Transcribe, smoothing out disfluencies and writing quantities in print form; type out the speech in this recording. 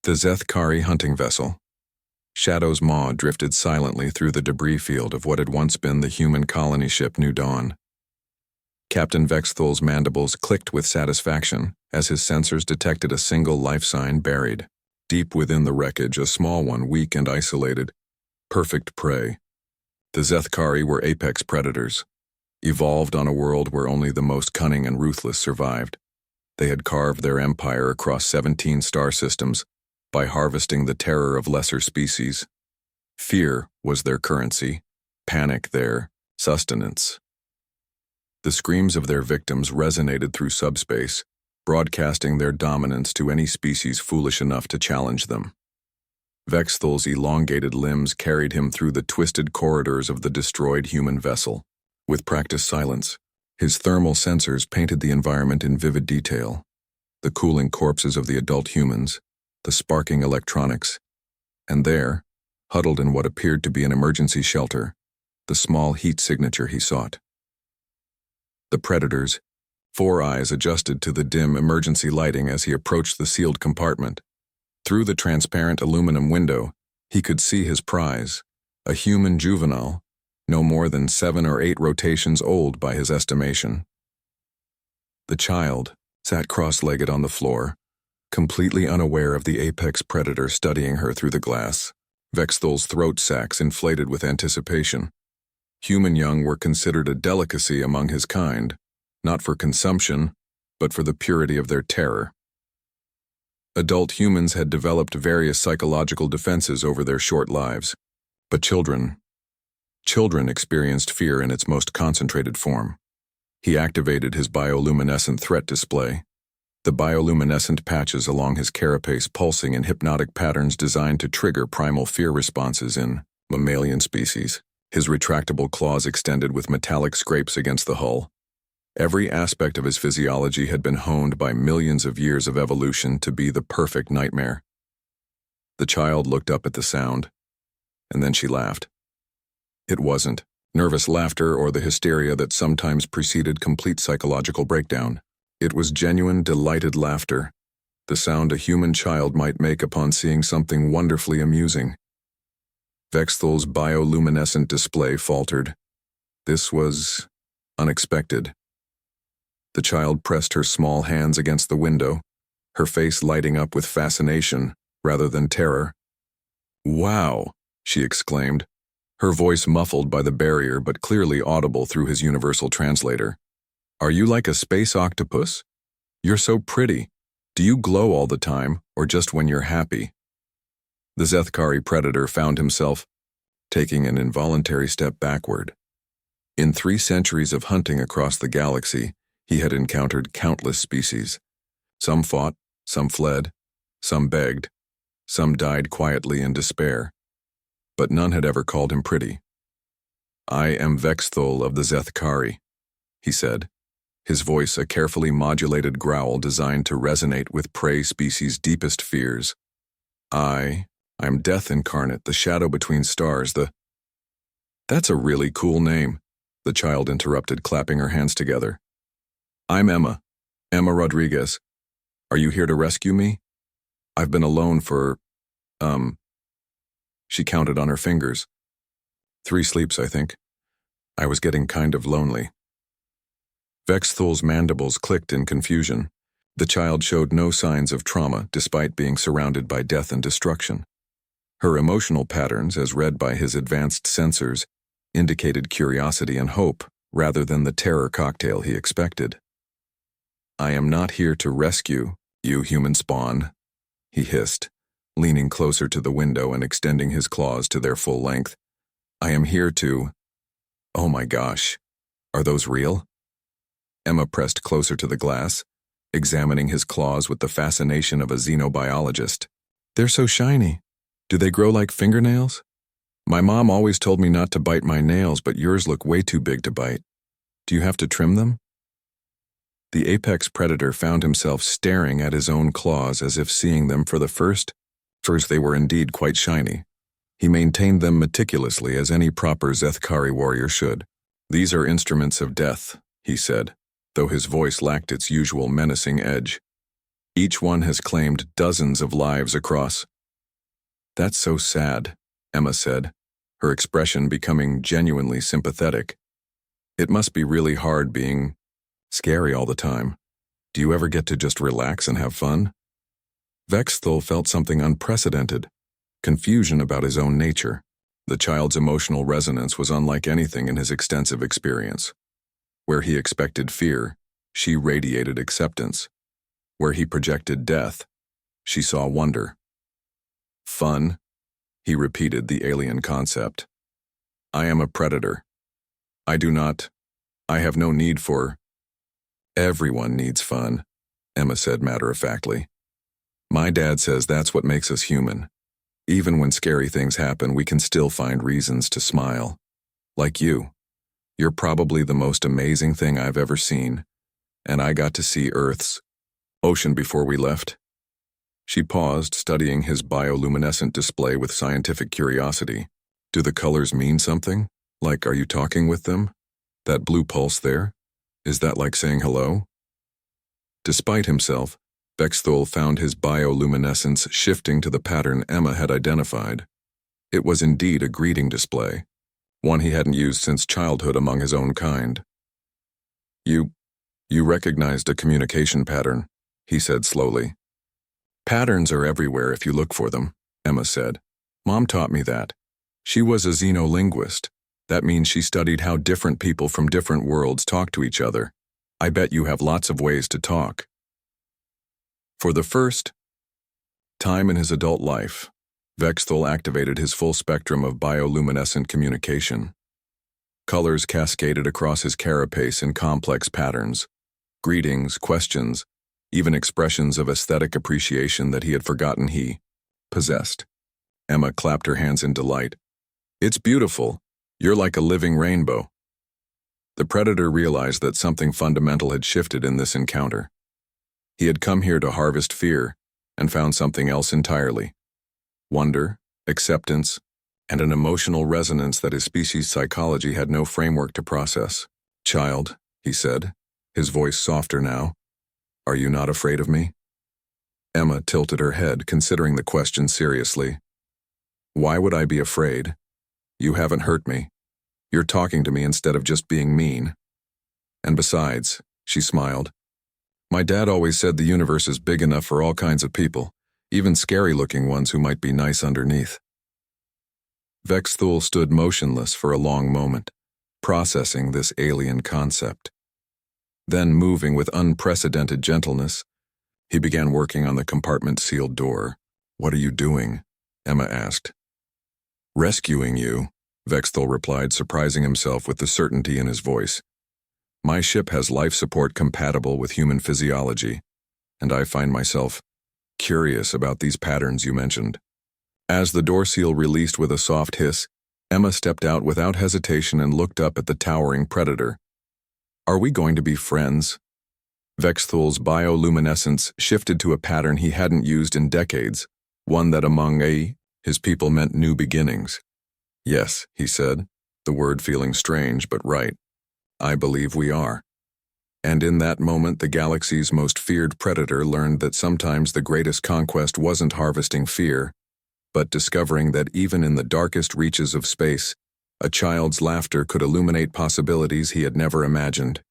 The Zethkari hunting vessel. Shadow's maw drifted silently through the debris field of what had once been the human colony ship New Dawn. Captain Vexthol's mandibles clicked with satisfaction as his sensors detected a single life sign buried. Deep within the wreckage, a small one, weak and isolated. Perfect prey. The Zethkari were apex predators, evolved on a world where only the most cunning and ruthless survived. They had carved their empire across 17 star systems by harvesting the terror of lesser species. Fear was their currency, panic their sustenance. The screams of their victims resonated through subspace, broadcasting their dominance to any species foolish enough to challenge them. Vexthol's elongated limbs carried him through the twisted corridors of the destroyed human vessel. With practiced silence, his thermal sensors painted the environment in vivid detail. The cooling corpses of the adult humans, the sparking electronics, and there, huddled in what appeared to be an emergency shelter, the small heat signature he sought. The predators, 4 eyes adjusted to the dim emergency lighting as he approached the sealed compartment. Through the transparent aluminum window, he could see his prize, a human juvenile, no more than 7 or 8 rotations old by his estimation. The child sat cross-legged on the floor, completely unaware of the apex predator studying her through the glass. Vexthol's throat sacs inflated with anticipation. Human young were considered a delicacy among his kind, not for consumption, but for the purity of their terror. Adult humans had developed various psychological defenses over their short lives, but children experienced fear in its most concentrated form. He activated his bioluminescent threat display, the bioluminescent patches along his carapace pulsing in hypnotic patterns designed to trigger primal fear responses in mammalian species. His retractable claws extended with metallic scrapes against the hull. Every aspect of his physiology had been honed by millions of years of evolution to be the perfect nightmare. The child looked up at the sound, and then she laughed. It wasn't nervous laughter or the hysteria that sometimes preceded complete psychological breakdown. It was genuine, delighted laughter, the sound a human child might make upon seeing something wonderfully amusing. Vexthol's bioluminescent display faltered. This was unexpected. The child pressed her small hands against the window, her face lighting up with fascination rather than terror. "Wow," she exclaimed, her voice muffled by the barrier but clearly audible through his universal translator. "Are you like a space octopus? You're so pretty. Do you glow all the time, or just when you're happy?" The Zethkari predator found himself taking an involuntary step backward. In 3 centuries of hunting across the galaxy, he had encountered countless species. Some fought, some fled, some begged, some died quietly in despair. But none had ever called him pretty. "I am Vexthol of the Zethkari," he said, his voice a carefully modulated growl designed to resonate with prey species' deepest fears. I'm death incarnate, the shadow between stars, That's a really cool name," the child interrupted, clapping her hands together. "I'm Emma Rodriguez. Are you here to rescue me? I've been alone for, She counted on her fingers. 3 sleeps, I think. I was getting kind of lonely." Vexthol's mandibles clicked in confusion. The child showed no signs of trauma despite being surrounded by death and destruction. Her emotional patterns, as read by his advanced sensors, indicated curiosity and hope rather than the terror cocktail he expected. "I am not here to rescue you, human spawn," he hissed, leaning closer to the window and extending his claws to their full length. "I am here to... Oh my gosh, are those real?" Emma pressed closer to the glass, examining his claws with the fascination of a xenobiologist. "They're so shiny. Do they grow like fingernails? My mom always told me not to bite my nails, but yours look way too big to bite. Do you have to trim them?" The apex predator found himself staring at his own claws as if seeing them for the first. First, they were indeed quite shiny. He maintained them meticulously as any proper Zethkari warrior should. "These are instruments of death," he said, though his voice lacked its usual menacing edge. Each one has claimed dozens of lives across. That's so sad, Emma said, her expression becoming genuinely sympathetic. It must be really hard being scary all the time. Do you ever get to just relax and have fun? Vexthul felt something unprecedented, confusion about his own nature. The child's emotional resonance was unlike anything in his extensive experience. Where he expected fear, she radiated acceptance. Where he projected death, she saw wonder. Fun, he repeated the alien concept. I am a predator. I have no need for. Everyone needs fun, Emma said matter-of-factly. My dad says that's what makes us human. Even when scary things happen, we can still find reasons to smile. Like you. You're probably the most amazing thing I've ever seen, and I got to see Earth's ocean before we left. She paused, studying his bioluminescent display with scientific curiosity. Do the colors mean something? Like, are you talking with them? That blue pulse there? Is that like saying hello? Despite himself, Vexthul found his bioluminescence shifting to the pattern Emma had identified. It was indeed a greeting display, one he hadn't used since childhood among his own kind. You recognized a communication pattern, he said slowly. Patterns are everywhere if you look for them, Emma said. Mom taught me that. She was a xenolinguist. That means she studied how different people from different worlds talk to each other. I bet you have lots of ways to talk. For the first time in his adult life, Vexthul activated his full spectrum of bioluminescent communication. Colors cascaded across his carapace in complex patterns. Greetings, questions, even expressions of aesthetic appreciation that he had forgotten he possessed. Emma clapped her hands in delight. It's beautiful. You're like a living rainbow. The predator realized that something fundamental had shifted in this encounter. He had come here to harvest fear and found something else entirely. Wonder, acceptance, and an emotional resonance that his species' psychology had no framework to process. Child, he said, his voice softer now, are you not afraid of me? Emma tilted her head, considering the question seriously. Why would I be afraid? You haven't hurt me. You're talking to me instead of just being mean. And besides, she smiled, my dad always said the universe is big enough for all kinds of people, even scary-looking ones who might be nice underneath. Vexthul stood motionless for a long moment, processing this alien concept. Then, moving with unprecedented gentleness, he began working on the compartment's sealed door. What are you doing? Emma asked. Rescuing you, Vexthul replied, surprising himself with the certainty in his voice. My ship has life support compatible with human physiology, and I find myself curious about these patterns you mentioned. As the door seal released with a soft hiss, Emma stepped out without hesitation and looked up at the towering predator. Are we going to be friends? Vexthul's bioluminescence shifted to a pattern he hadn't used in decades, one that among his people meant new beginnings. Yes, he said, the word feeling strange but right. I believe we are. And in that moment, the galaxy's most feared predator learned that sometimes the greatest conquest wasn't harvesting fear, but discovering that even in the darkest reaches of space, a child's laughter could illuminate possibilities he had never imagined.